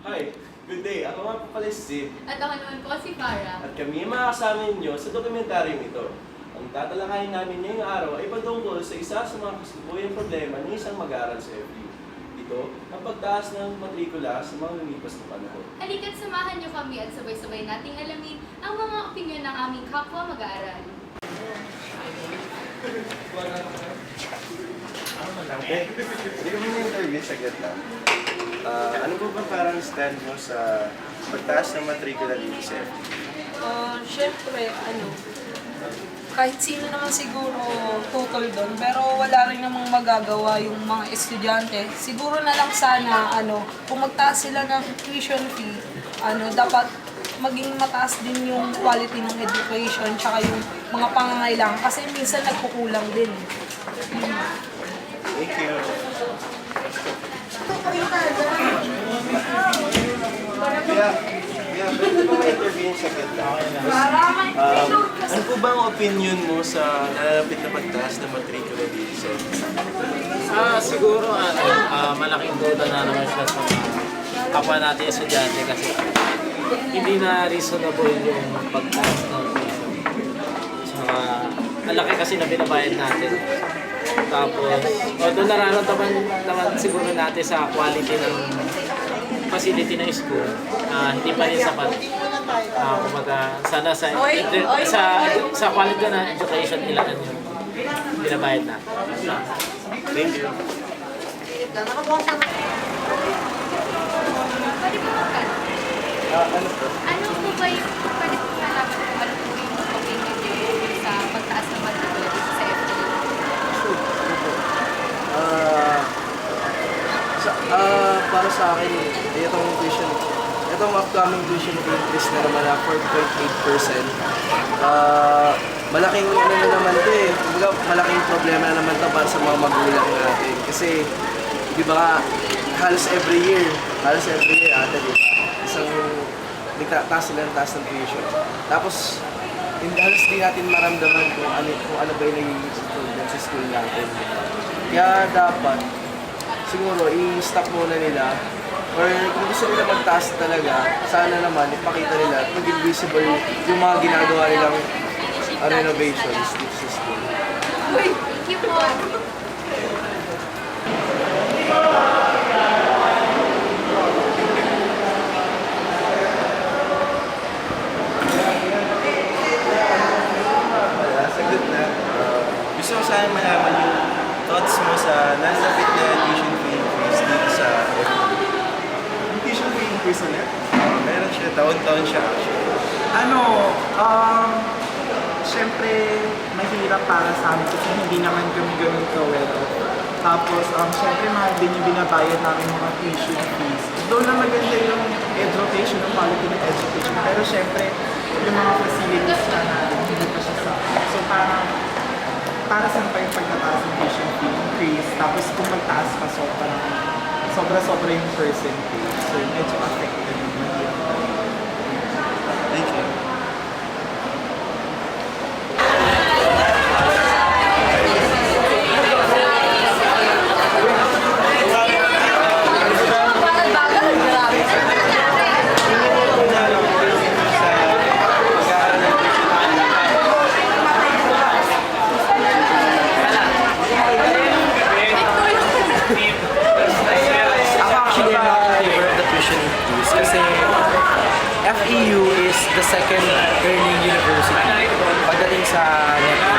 Hi, good day. Ako nga po pala si Sid. At ako naman po si Farah. At kami yung mga kasama ninyo sa dokumentaryong ito. Ang tatalakayin namin ngayong araw ay patungkol sa isa sa mga kasalukuyang problema ng isang mag-aaral sa FU. Ito, ang pagtaas ng matrikula sa mga lumipas na panahon. Halika't samahan niyo kami at sabay-sabay nating alamin ang mga opinyon ng aming kapwa mag-aaral. Hindi ko muna interview, saglit lang. Ano po ba parang stand mo sa pagtaas ng matrikula dito sa FU? Siyempre, kahit sino naman siguro tutol doon, pero wala rin namang magagawa yung mga estudyante. Siguro na lang sana, kung magtaas sila ng tuition fee, dapat maging mataas din yung quality ng education, tsaka yung mga pangangailangan, kasi minsan nagkukulang din. Thank you. Pwede po may interview yung saglit lang. Ano po ba ang opinion mo sa nalalapit na pagtaas ng matrikula dito sa FU? Siguro malaking duda na naman siya sa mga kapwa natin estudyante kasi hindi na reasonable yung pagtaas ng tuition. Ang laki kasi na binabayad natin. Tapos, doon nararamdaman naman siguro natin sa quality ng facility ng school, hindi pa rin sapat. Kumbaga, sana sa quality ng education ilan yung binabayad natin. Thank you. Pwede po magkano? Ano po? Ano po ba yung pwede po malaman kung ano po yung opinion niyo sa pagtaas ng matrikula dito sa FU? Para sa akin, itong upcoming tuition fee increase na naman na 4.8%. Malaking na naman ito eh. Kumbaga, malaking problema na naman ito para sa mga magulang natin. Kasi, di ba, halos every year ata, di ba? Isang nagtataas sila ng taas ng tuition. Tapos, halos di natin maramdaman kung ano ba yung naging improvement sa school natin. Kaya dapat, siguro, i-stop muna nila. Or kung gusto nila magtaas talaga, sana naman ipakita nila at maging visible yung mga ginagawa nilang renovations dito sa school. Thank you po. Saglit na. Gusto ko sana malaman yung thoughts mo sa nalalapit na tuition fee increase dito sa FU. Tuition fee increase ulit? Meron siya, taon-taon siya actually. Siyempre, mahirap para sa amin kasi hindi naman kami ganun ka-well. Tapos, siyempre, mahal din yung binabayad namin mga tuition fees. Doon na maganda yung education, yung quality ng education. Pero siyempre, yung mga facilities na natin, hindi pa siya sa So, para saan pa yung pagtataas ng tuition fee increase, tapos kung magtaas pa sobra-sobra yung percentage. So, medyo affected yung mahirap. Thank you. Ako actually I'm not in favor of the tuition increase kasi FEU is the second earning university pagdating sa NEPA.